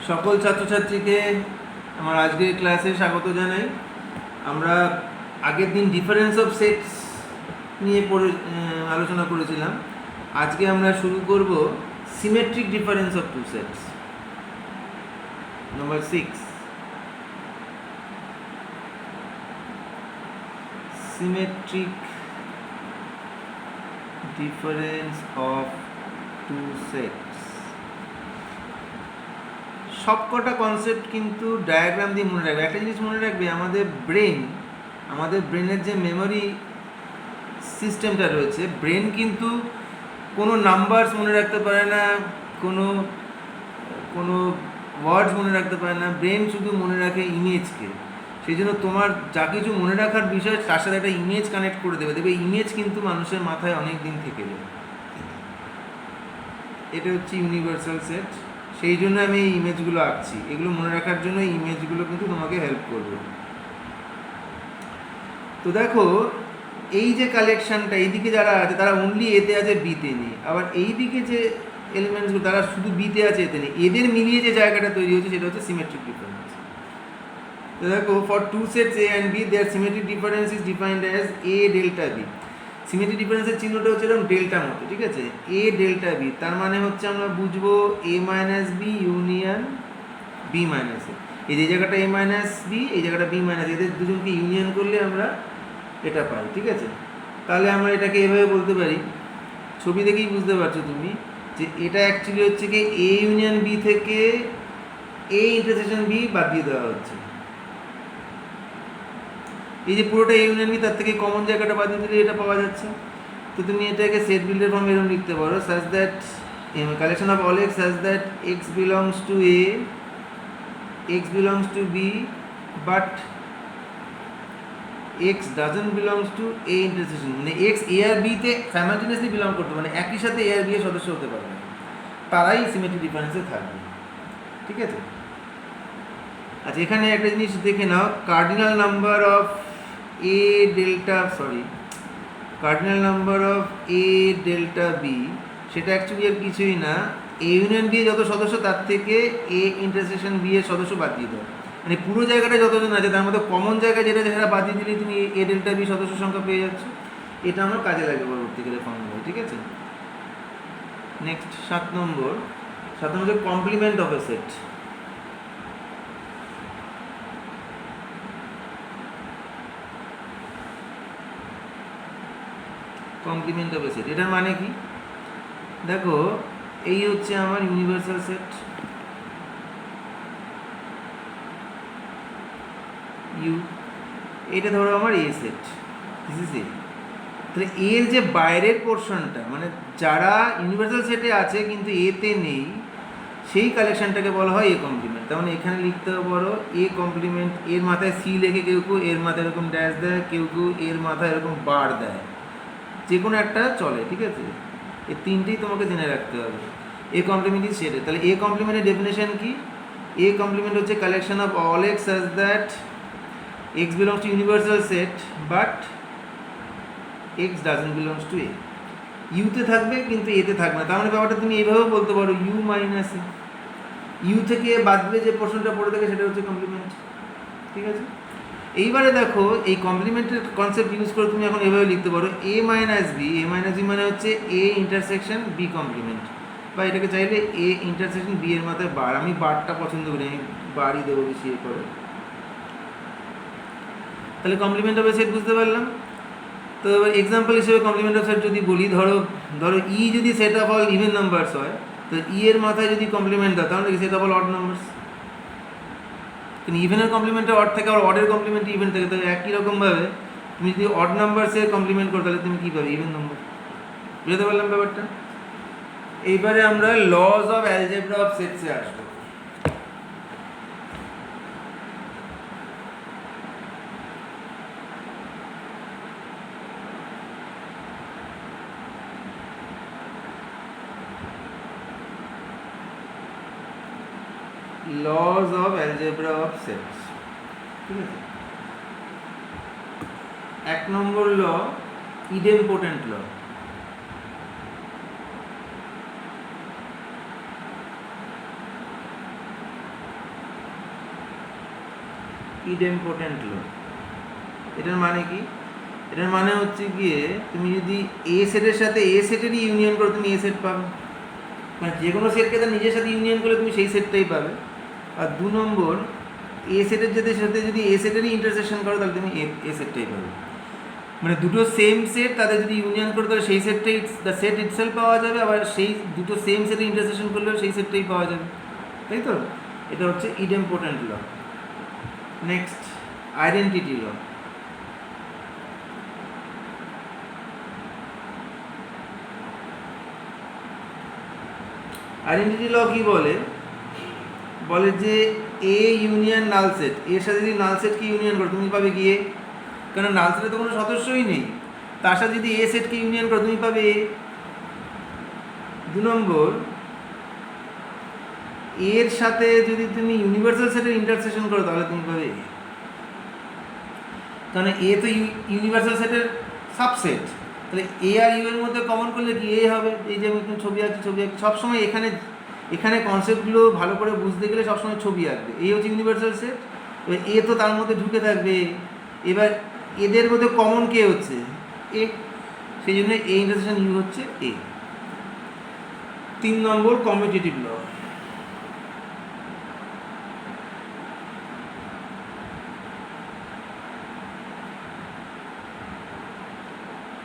সকল ছাত্রছাত্রীকে আমার আজকের ক্লাসে স্বাগত জানাই। আমরা আগের দিন ডিফারেন্স অফ সেটস নিয়ে আলোচনা করেছিলাম। আজকে আমরা শুরু করব symmetric difference of two sets, number 6। Symmetric difference of two sets. সবকটা কনসেপ্ট কিন্তু ডায়াগ্রাম দিয়ে মনে রাখবে। একটা জিনিস মনে রাখবে, আমাদের ব্রেনের যে মেমোরি সিস্টেমটা রয়েছে, ব্রেন কিন্তু কোনো নাম্বারস মনে রাখতে পারে না, কোনো ওয়ার্ডস মনে রাখতে পারে না। ব্রেন শুধু মনে রাখে ইমেজকে। সেই জন্য তোমার যা কিছু মনে রাখার বিষয় তার সাথে একটা ইমেজ কানেক্ট করে দেবে। দেখবে ইমেজ কিন্তু মানুষের মাথায় অনেক দিন থেকে যাবে। এটা হচ্ছে ইউনিভার্সাল সেট। সেই জন্য আমি এই ইমেজগুলো আঁকছি। এগুলো মনে রাখার জন্য এই ইমেজগুলো কিন্তু তোমাকে হেল্প করবে। তো দেখো, এই যে কালেকশানটা, এইদিকে যারা আছে তারা অনলি এতে আছে, বিতে নেই। আবার এইদিকে যে এলিমেন্টসগুলো তারা শুধু বিতে আছে, এতে নেই। এদের মিলিয়ে যে জায়গাটা তৈরি হচ্ছে সেটা হচ্ছে সিমেট্রিক ডিফারেন্স। তো দেখো, for two sets A and B their symmetric difference is defined as A delta B. Symmetric ডিফারেন্সের চিহ্নটা হচ্ছে এরকম ডেল্টা মতো, ঠিক আছে? এ ডেল্টা বি, তার মানে হচ্ছে আমরা বুঝবো A minus B union B minus A. এই যে জায়গাটা এ মাইনাস বি, এই জায়গাটা বি মাইনাস, এদের দুজনকে ইউনিয়ন করলে আমরা এটা পাই, ঠিক আছে? তাহলে আমরা এটাকে এভাবে বলতে পারি, ছবি দেখেই বুঝতে পারছো তুমি যে এটা অ্যাকচুয়ালি হচ্ছে কি এ ইউনিয়ন বি থেকে এ ইন্টারসেকশন বি বাদ দিয়ে দেওয়া হচ্ছে। এই যে পুরোটা এ ইউনিয়ন বি, তার থেকে কমন জায়গাটা বাদ দিয়ে দিলে এটা পাওয়া যাচ্ছে। তো তুমি এটাকে সেট বিল্ডের ফর্মে এরকম লিখতে পারো, such that collection of all x such that x belongs to A, x belongs to B, but x doesn't belongs to A intersection. মানে এক্স এ আর বিতে সাইমালটেনিয়াসলি বিলং করতে, মানে একই সাথে এ আর বি এর সদস্য হতে পারবে, তারাই সিমেট্রিক ডিফারেন্সে থাকবে, ঠিক আছে? আচ্ছা, এখানে একটা জিনিস দেখে নাও, cardinal number of A delta cardinal number of A delta B, সেটা অ্যাকচুয়ালি আর কিছুই না, এ ইউনিয়ন বি যত সদস্য তার থেকে এ ইন্টারসেকশন বি এর সদস্য বাদ দিয়ে দেয়। মানে পুরো জায়গাটা যতজন আছে তার মধ্যে কমন জায়গা যেটা সেটা বাদ দিয়ে দিলে তুমি এ ডেল্টা বি সদস্য সংখ্যা পেয়ে যাচ্ছ। এটা আমার কাজে লাগে পরবর্তীকালে ফর্মুলা, ঠিক আছে? নেক্সট 7 নম্বর হচ্ছে complement of a set. Complement of a set, এটার মানে কি? দেখো, এই হচ্ছে আমার ইউনিভার্সাল সেট ইউ, এটা ধরো আমার এ সেট, দিস ইজ এ। তাহলে এর যে বাইরের পোর্শনটা, মানে যারা ইউনিভার্সাল সেটে আছে কিন্তু এতে নেই, সেই কালেকশনটাকে বলা হয় এ কমপ্লিমেন্ট। তার মানে এখানে লিখতে পারো এ কমপ্লিমেন্ট। এর মাথায় সি লেখে কেউ এর মাথায় এরকম ড্যাশ দেয়, কেউ এর মাথায় এরকম বার দেয়, যে কোনো একটা চলে, ঠিক আছে? এই তিনটেই তোমাকে জেনে রাখতে হবে। এ কমপ্লিমেন্ট ইজ সেটের। তাহলে এ কমপ্লিমেন্টের ডেফিনেশন কি? এ কমপ্লিমেন্ট হচ্ছে collection of all x such that x belongs to universal set but x doesn't belongs to A. ইউতে থাকবে কিন্তু এতে থাকবে না। তার মানে ব্যাপারটা তুমি এইভাবেও বলতে পারো, ইউ মাইনাস এ। ইউ থেকে বাদ দিলে যে পোর্শনটা পড়ে থাকে সেটা হচ্ছে কমপ্লিমেন্ট, ঠিক আছে? এইবারে দেখো, এই কমপ্লিমেন্টের কনসেপ্ট ইউজ করে তুমি এখন এভাবে লিখতে পারো এ মাইনাস বি। এ মাইনাস বি মানে হচ্ছে এ ইন্টারসেকশন বি কমপ্লিমেন্ট, বা এটাকে চাইলে এ ইন্টারসেকশন বি এর মাথায় বার। আমি বারটা পছন্দ করি, আমি বারই দেবো বেশি এ করে। তাহলে কমপ্লিমেন্ট অফ এ সেট বুঝতে পারলাম। তো এবার এক্সাম্পল হিসেবে কমপ্লিমেন্ট অফ সেট যদি বলি, ধরো ই যদি set of all even numbers হয়, তো ই এর মাথায় যদি কমপ্লিমেন্ট দাও তাহলে set of all odd numbers. কিন্তু ইভেনের কমপ্লিমেন্টে অড থাকে, আর অডের কমপ্লিমেন্টে ইভেন থাকে। তো একই রকমভাবে তুমি যদি অড নাম্বারসের কমপ্লিমেন্ট করো তাহলে তুমি কী পাবে? Even number. বুঝতে পারলাম ব্যাপারটা? এইবারে আমরা লজ অফ অ্যালজেব্রা অফ সেটসে আসবো। Lodge of algebra of sets, ঠিক আছে? 1 নম্বর ল, ইডেমপোটেন্ট ল। ইডেমপোটেন্ট ল। এটার মানে কি? এটার মানে হচ্ছে গিয়ে তুমি যদি এ সেটের সাথে এ সেটেরই ইউনিয়ন করো তুমি এ সেট পাবে, মানে যে কোনো সেটকে তার নিজের সাথে ইউনিয়ন করলে তুমি সেই সেটটাই পাবে। আর 2 নম্বর, এ সেটের সাথে যদি এ সেটেরই ইন্টারসেকশন করো তাহলে তুমি এ সেটটাই পাবে। মানে দুটো সেম সেট তাদের যদি ইউনিয়ন করো তাহলে সেই সেটটাই দ্য সেট ইটসেলফ পাওয়া যাবে, আবার সেই দুটো সেম সেটে ইন্টারসেকশন করলেও সেই সেটটাই পাওয়া যাবে, তাই তো? এটা হচ্ছে ইডেমপোটেন্ট ল। নেক্সট, আইডেন্টিটি ল। আইডেন্টিটি ল কি বলে? বলে যে এ ইউনিয়ন নাল সেট, এর সাথে যদি নাল সেটকে ইউনিয়ন করো তুমি পাবে কি এ, কারণ নাল সেটে তো কোনো সদস্যই নেই, তার সাথে যদি এ সেটকে ইউনিয়ন করো তুমি পাবে এ। 2 নম্বর, এর সাথে যদি তুমি ইউনিভার্সাল সেটের ইন্টারসেকশন করো তাহলে তুমি পাবে এ, কারণ এ তো ইউনিভার্সাল সেটের সাবসেট, তাহলে এ আর ইউ এর মধ্যে কমন করলে কি এ হবে। এই যে আমি ছবি আঁকছি সবসময় এখানে কনসেপ্টগুলো ভালো করে বুঝতে গেলে সবসময় ছবি আঁকবে। এই হচ্ছে ইউনিভার্সাল সেট, এবার এ তো তার মধ্যে ঢুকে থাকবে, এবার এদের মধ্যে কমন কে হচ্ছে এ, সেই জন্য এ ইন্টারসেকশন ইউ হচ্ছে এ। 3 নম্বর, কমিউটেটিভ ল।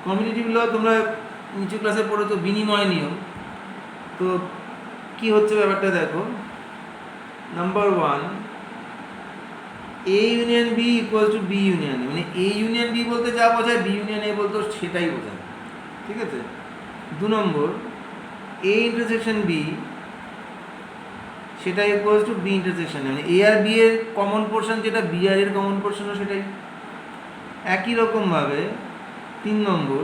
কমিউটেটিভ ল তোমরা নিচু ক্লাসে পড়েছো, বিনিময় নিয়ম। তো কি হচ্ছে ব্যাপারটা দেখো। Number 1, A union B equal to B union, মানে এ ইউনিয়ন বি বলতে যা বোঝায় বি ইউনিয়ন এ বলতে সেটাই বোঝায়, ঠিক আছে? 2 নম্বর, এ ইন্টারসেকশন বি সেটা ইকুয়াল টু বি ইন্টারসেকশন, মানে এ আর বি এর কমন পোর্শন যেটা বি আর এর কমন পোর্শনও সেটাই। একই রকমভাবে 3 নম্বর,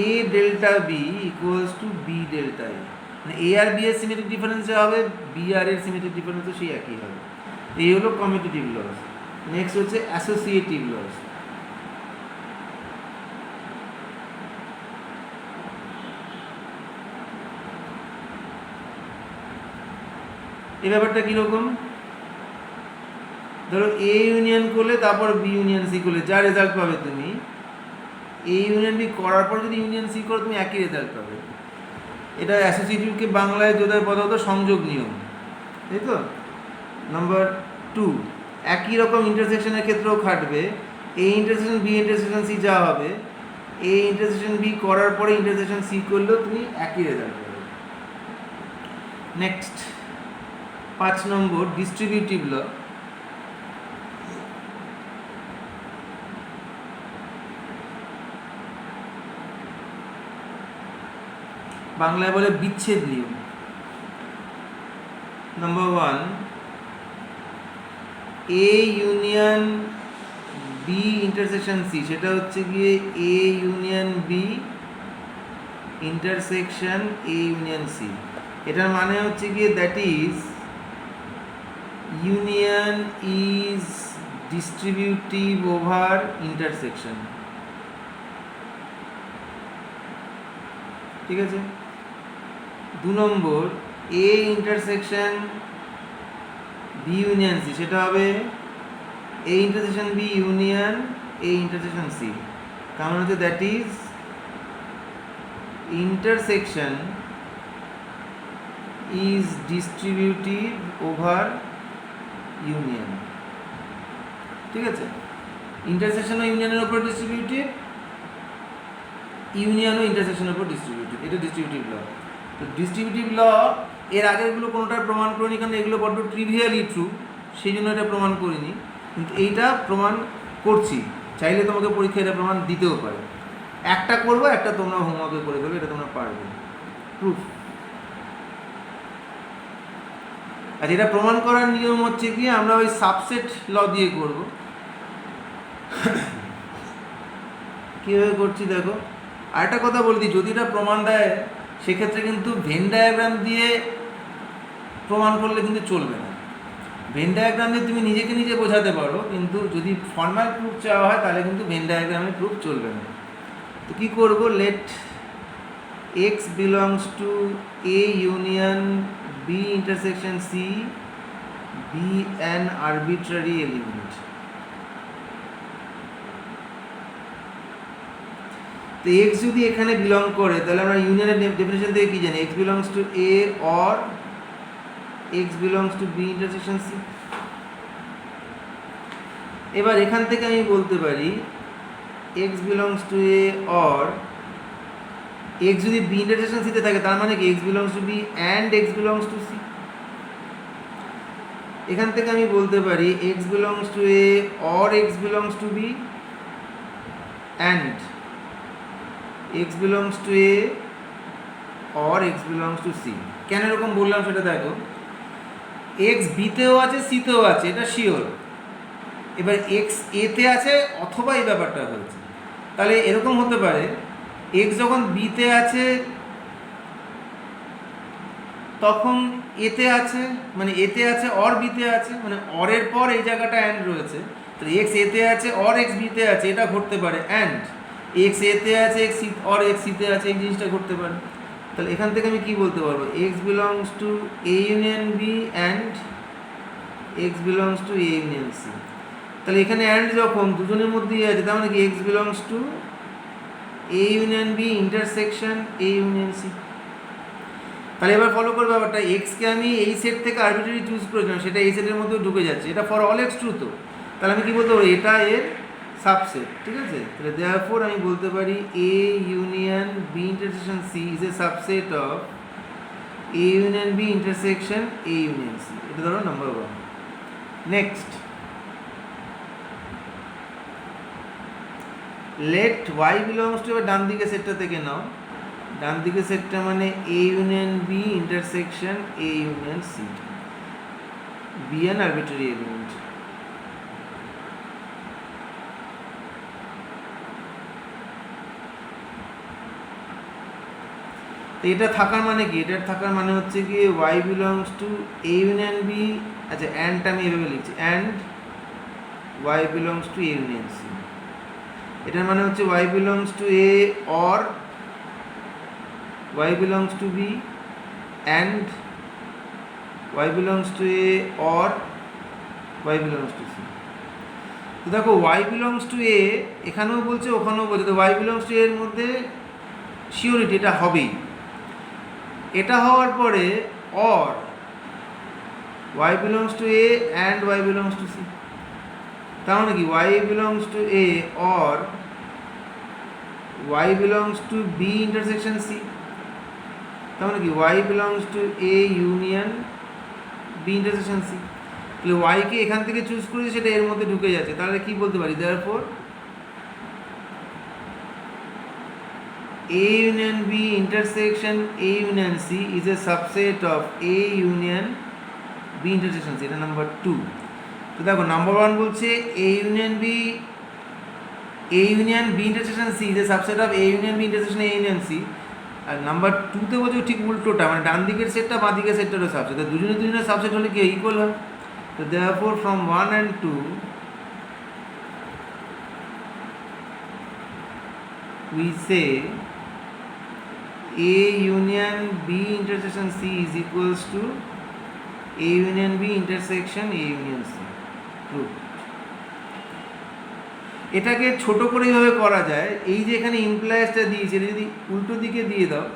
A delta B equals to B delta A, মানে এ আর বি এর সিমেট্রিক ডিফারেন্স যা হবে বি আর এর সিমেট্রিক ডিফারেন্সও সেই একই হবে। এই হলো কমিউটেটিভ লস। নেক্সট হচ্ছে অ্যাসোসিয়েটিভ লস। এই ব্যাপারটা কীরকম? ধরো এ ইউনিয়ন করলে তারপর বি ইউনিয়ন সি করলে যা রেজাল্ট পাবে তুমি, এ ইউনিয়ন বি করার পর যদি ইউনিয়ন সি করো তুমি একই রেজাল্ট পাবে। এটা অ্যাসোসিয়েটিভকে বাংলায় যোদের পদার্থ সংযোগ নিয়ম, তাই তো? নাম্বার 2, একই রকম ইন্টারসেকশনের ক্ষেত্রেও খাটবে। A intersection B intersection C যা হবে, এ ইন্টারসেকশন বি করার পরে ইন্টারসেকশন সি করলেও তুমি একই রেজাল্ট পাবে। নেক্সট 5 নম্বর, ডিস্ট্রিবিউটিভ ল। বাংলায় বলে বিচ্ছেদ নিয়ম। Number 1, A union B intersection C, সেটা হচ্ছে গিয়ে A union B intersection A union C. এটার মানে হচ্ছে গিয়ে that is union is distributive over intersection, ঠিক আছে? 2 নম্বর, A intersection B union C, সেটা হবে A intersection B union A intersection C. তার মানে হচ্ছে that is intersection is distributive over union, ঠিক আছে? ইন্টারসেকশন ও ইউনিয়নের উপর ডিস্ট্রিবিউটিভ, ইউনিয়ন ও ইন্টারসেকশনের উপর ডিস্ট্রিবিউটিভ, এটা ডিস্ট্রিবিউটিভ ল। তো ডিস্ট্রিবিউটিভ ল এর আগেরগুলো কোনোটার প্রমাণ করিনি, কারণ এগুলো বড্ড ট্রিভিয়ালি ট্রু, সেই জন্য এটা প্রমাণ করিনি। কিন্তু এইটা প্রমাণ করছি, চাইলে তোমাকে পরীক্ষায় এটা প্রমাণ দিতেও পারে। একটা করবো, একটা তোমরা হোমওয়ার্কে করে দেবে, এটা তোমরা পারবে। প্রুফ। আর এটা প্রমাণ করার নিয়ম হচ্ছে কি, আমরা ওই সাবসেট ল দিয়ে করব। কীভাবে করছি দেখো। আরেকটা কথা বলে দিই, যদি এটা প্রমাণ দেয় সেক্ষেত্রে কিন্তু ভেন ডায়াগ্রাম দিয়ে প্রমাণ করলে কিন্তু চলবে না। ভেন ডায়াগ্রাম দিয়ে তুমি নিজেকে নিজে বোঝাতে পারো, কিন্তু যদি ফর্মাল প্রুফ চাওয়া হয় তাহলে কিন্তু ভেন ডায়াগ্রামের প্রুফ চলবে না। তো কী করবো, let x belongs to A union B intersection C be an arbitrary element. তো এক্স যদি এখানে বিলং করে তাহলে আমরা ইউনিয়নের ডেফিনেশন থেকে কি জানি, x belongs to A or x belongs to B intersection C. এবার এখান থেকে আমি বলতে পারি x belongs to A or x যদি বি ইন্টারসেকশন সিতে থাকে তার মানে কি x belongs to B and x belongs to C. এখান থেকে আমি বলতে পারি x belongs to A or x belongs to B and x belongs to A or x belongs to C. কেন এরকম বললাম সেটা দেখো, এক্স বিতেও আছে সিতেও আছে এটা শিওর, এবার এক্স এতে আছে অথবা এই ব্যাপারটা হয়েছে, তাহলে এরকম হতে পারে এক্স যখন বিতে আছে তখন এতে আছে, মানে এতে আছে অর বিতে আছে, মানে অরের পর এই জায়গাটা অ্যান্ড রয়েছে, তাহলে এক্স এতে আছে অর এক্স বিতে আছে এটা ঘটতে পারে, অ্যান্ড এক্স এতে আছে এক্স সি অর এক্স সিতে আছে এই জিনিসটা ঘটতে পারে। তাহলে এখান থেকে আমি কি বলতে পারবো, x belongs to A union B and x belongs to A union C. তাহলে এখানে অ্যান্ড যখন দুজনের মধ্যেই আছে তার মানে কি x belongs to A union B intersection A union C. তাহলে এবার ফলো করবে ব্যাপারটা, এক্সকে আমি এই সেট থেকে আরবিট্রারি চুজ করেছিলাম সেটা এই সেটের মধ্যেও ঢুকে যাচ্ছে, এটা ফর অল এক্স ট্রু। তো তাহলে আমি কি বলতে পারি, এটা এর সাবসেট, ঠিক আছে। তাহলে দেয়ারফর আমি বলতে পারি A union B intersection C is a subset of A union B intersection A union C. এটা ধরো number 1। Next, let y belongs to, এবার ডান দিকে সেটটা থেকে নাও, ডান দিকে সেটটা মানে A union B intersection A union C, be an arbitrary element. এটা থাকার মানে কি, এটার থাকার মানে হচ্ছে কি Y belongs to A union B, আচ্ছা অ্যান্ডটা আমি এভাবে লিখছি, and y belongs to A union C. এটার মানে হচ্ছে y belongs to A or y belongs to b and y belongs to a or y belongs to c। তো দেখো y belongs to a এখানেও বলছে ওখানেও বলছে, তো y belongs to a এর মধ্যে শিওরিটি এটা হবেই। এটা হওয়ার পরে or y belongs to a and y belongs to c, তার মানে কি y belongs to a or y belongs to b intersection c, তার মানে কি y belongs to A union B intersection C. তাহলে y কে এখান থেকে চুজ করেছি সেটা এর মধ্যে ঢুকে যাচ্ছে, তাহলে কি বলতে পারি, therefore A union B intersection A union C is a subset of A union B intersection C. এটা নাম্বার 2। তো দেখো নাম্বার 1 বলছে A union B intersection C is a subset of A union B intersection A union C, আর number 2তে বলছে ঠিক উল্টোটা, মানে ডান দিকের সেটটা বাঁ দিকের সেটটারও সাবসেট, দুজনের সাবসেট হলে কি ইকুয়াল হয়। তো therefore from 1 and 2 we say A union B intersection C is equals to A union B intersection A union C. True. এটাকে ছোট করে এইভাবে করা যায়, এই যে এখানে ইমপ্লাইজটা দিয়েছে এটা যদি উল্টো দিকে দিয়ে দাও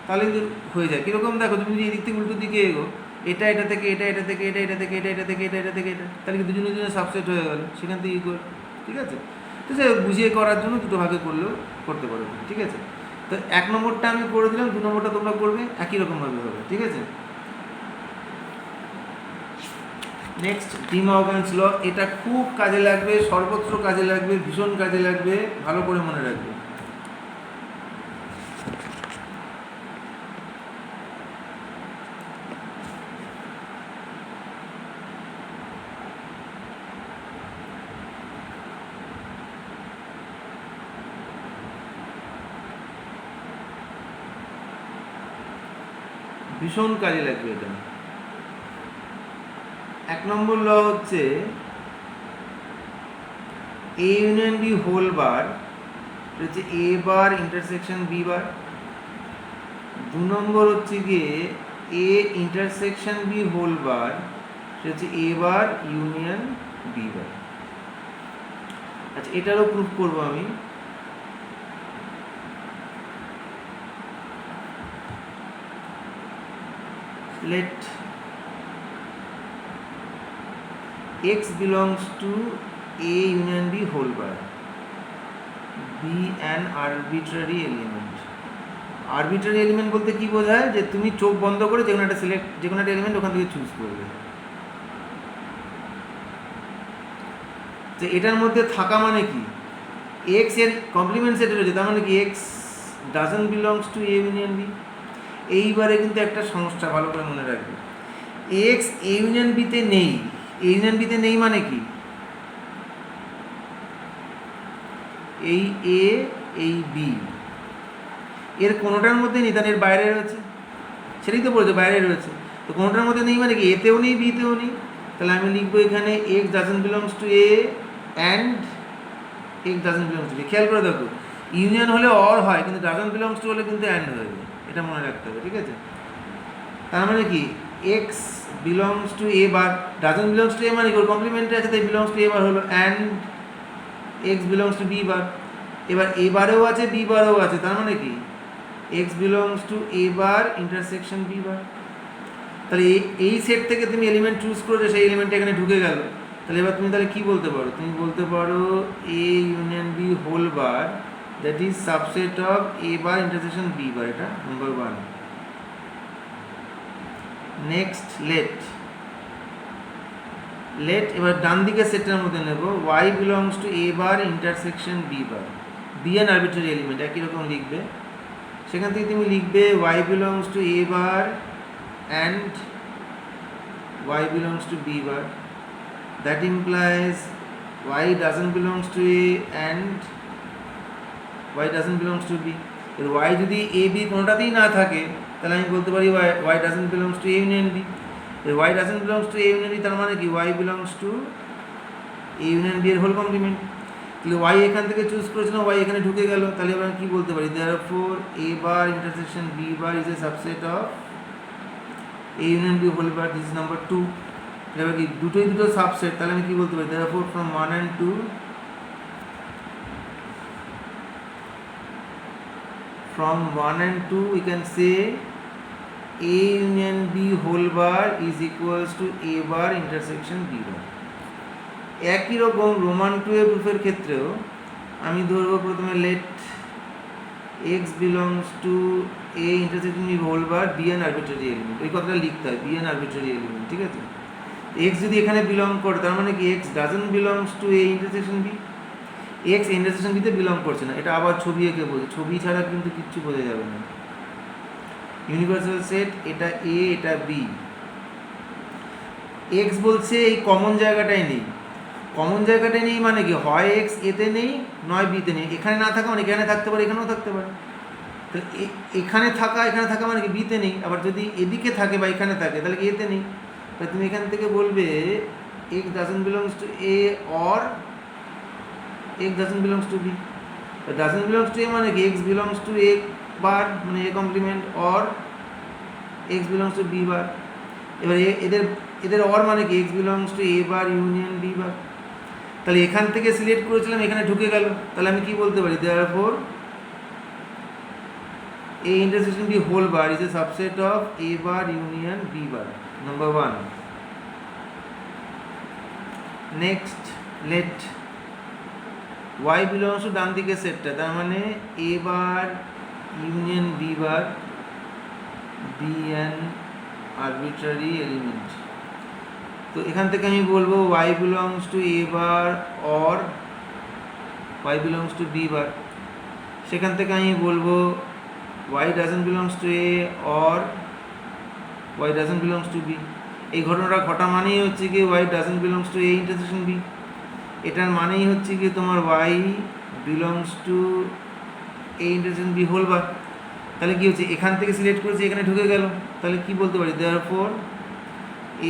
তাহলে কিন্তু হয়ে যায়। কীরকম দেখো, তুমি যদি এদিক থেকে উল্টো দিকে এগো, এটা এটা থেকে এটা এটা থেকে এটা এটা থেকে এটা এটা থেকে এটা এটা থেকে এটা, তাহলে কি দুজনের সাবসেট হয়ে গেল, সেখান থেকে ইকুয়াল, ঠিক আছে। তো সে বুঝিয়ে করার জন্য দুটো ভাগে করলেও করতে পারবে, ঠিক আছে। তো 1 নম্বরটা আমি করে দিলাম, 2 নম্বরটা তোমরা করবে, একই রকমভাবে হবে, ঠিক আছে। নেক্সট ডি মর্গানস ল, এটা খুব কাজে লাগবে, সর্বত্র কাজে লাগবে, ভীষণ কাজে লাগবে, ভালো করে মনে রাখবে। ভীষণ কাজে লাগবে এটা। 1 নম্বর ল হচ্ছে A union B whole bar হচ্ছে এ বার ইন্টারসেকশন বি বার। 2 নম্বর হচ্ছে গিয়ে A intersection B whole bar, সেটা হচ্ছে এ বার ইউনিয়ন বি বার। আচ্ছা, এটারও প্রুফ করবো আমি। let x belongs to A union B whole bar be an arbitrary element. Arbitrary element বলতে কি বোঝায়? যে তুমি চোখ বন্ধ করে যে কোনো একটা এলিমেন্ট ওখান থেকে চুজ করবে। যে এটার মধ্যে থাকা মানে কি, এক্স এর কমপ্লিমেন্ট সেট রয়েছে, তার মানে কি x doesn't belongs to A union B. এইবারে কিন্তু একটা সমস্যা ভালো করে মনে রাখবে, এক্স এ ইউনিয়ন বিতে নেই। এ ইউনিয়ন বিতে নেই মানে কি, এই এ এই বি এর কোনোটার মধ্যে নেই, তার এর বাইরে রয়েছে, সেটাই তো বলছে বাইরে রয়েছে। তো কোনোটার মধ্যে নেই মানে কি, এতেও নেই বিতেও নেই। তাহলে আমি লিখবো এখানে x doesn't belongs to A and x doesn't belongs to B. খেয়াল করে দেখো, ইউনিয়ন হলে অর হয়, কিন্তু ডাজন্ট বিলংস টু হলে কিন্তু অ্যান্ড হয়ে যায়, এটা মনে রাখতে হবে, ঠিক আছে? তার মানে কি x belongs to A bar, doesn't belongs to A মানে কি ওর কমপ্লিমেন্টে আছে, তাই বিলংস টু এ বার হলো, and x belongs to B bar. এবার এ বারেও আছে বি বারেও আছে, তার মানে কি x belongs to A bar intersection B bar. তাহলে এই সেট থেকে তুমি এলিমেন্ট চুজ করেছো, সেই এলিমেন্ট এখানে ঢুকে গেল। তাহলে এবার তুমি তাহলে কি বলতে পারো, তুমি বলতে পারো A union B whole bar that is subset of A bar intersection B bar, এটা নাম্বার 1। নেক্সট লেট এবার ডান দিকে সেটের মধ্যে নেব, y belongs to A bar intersection B bar, be an arbitrary element, একই রকম লিখবে। সেখান থেকে তুমি লিখবে y belongs to A bar and y belongs to B bar, that implies y doesn't belongs to A and y doesn't belongs to B. এর y যদি A B কোনোটাতেই না থাকে, তাহলে আমি বলতে পারি Y doesn't belongs to A union B. এর Y doesn't belongs to A union B, তার মানে কি Y belongs to A union B এর হোল কমপ্লিমেন্ট। তাহলে ওয়াই এখান থেকে চুজ করেছিলাম, ওয়াই এখানে ঢুকে গেল, তাহলে এবার আমি কী বলতে পারি, therefore A bar intersection B bar is a subset of A union B whole bar, this is number 2। এবার কি দুটো সাবসেট, তাহলে আমি কী বলতে পারি, therefore from 1 and 2 from 1 and 2 we can say A union B whole bar is equals to A bar intersection B bar। একই রকম রোমান 2 এর প্রুফের ক্ষেত্রেও আমি ধরবো প্রথমে late x belongs to A intersection B whole bar be an arbitrary element, এই কথাটা লিখতে হয়, be an arbitrary element, ঠিক আছে? x যদি এখানে বিলং করে, তার মানে কি x doesn't belongs to A intersection B, x intersection বিতে বিলং করছে না। এটা আবার ছবি এঁকে বোঝে, ছবি ছাড়া কিন্তু কিচ্ছু বোঝা যাবে না। ইউনিভার্সাল সেট, এটা এ এটা বি, এক্স বলছে এই কমন জায়গাটাই নেই। কমন জায়গাটাই নেই মানে কি, হয় এক্স এতে নেই নয় বিতে নেই। এখানে না থাকা মানে এখানে থাকতে পারে, এখানেও থাকতে পারে। তাহলে এখানে থাকা মানে কি বিতে নেই, আবার যদি এদিকে থাকে বা এখানে থাকে তাহলে এতে নেই। তাহলে তুমি এখান থেকে বলবে x doesn't belongs to A or x doesn't belongs to b। doesn't belongs to a মানে কি x belongs to a বার মানে a complement, or x belongs to b বার। এবার এদের or মানে কি x belongs to a bar union b বার। তাহলে এখান থেকে সিলেক্ট করেছিলাম, এখানে ঢুকে গেল, তাহলে আমি কি বলতে পারি, therefore a intersection b whole bar is a subset of a bar union b bar, number 1। next let y belongs to ডান দিকে সেটটা, তার মানে a bar union b bar be an arbitrary element। তো এখান থেকে আমি বলবো y belongs to a bar or y belongs to b বার। সেখান থেকে আমি বলবো y doesn't belongs to a or y doesn't belongs to b। এই ঘটনাটা ঘটা মানেই হচ্ছে কি y doesn't belongs to a intersection b, এটার মানেই হচ্ছে কি তোমার y belongs to A intersection B whole bar. তাহলে কি হচ্ছে, এখান থেকে সিলেক্ট করেছি, এখানে ঢুকে গেল, তাহলে কি বলতে পারি, therefore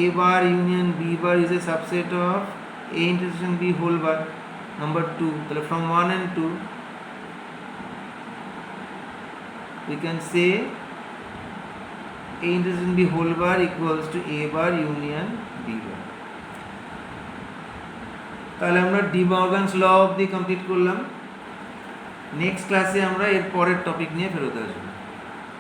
A bar union B bar is a subset of A intersection B whole bar, number 2। তাহলে from 1 and 2 we can say A intersection B whole bar equals to A bar union B bar. তাহলে আমরা D Morgan's ল অবধি complete করলাম। Next ক্লাসে আমরা এর পরের topic নিয়ে ফেরত আসবো।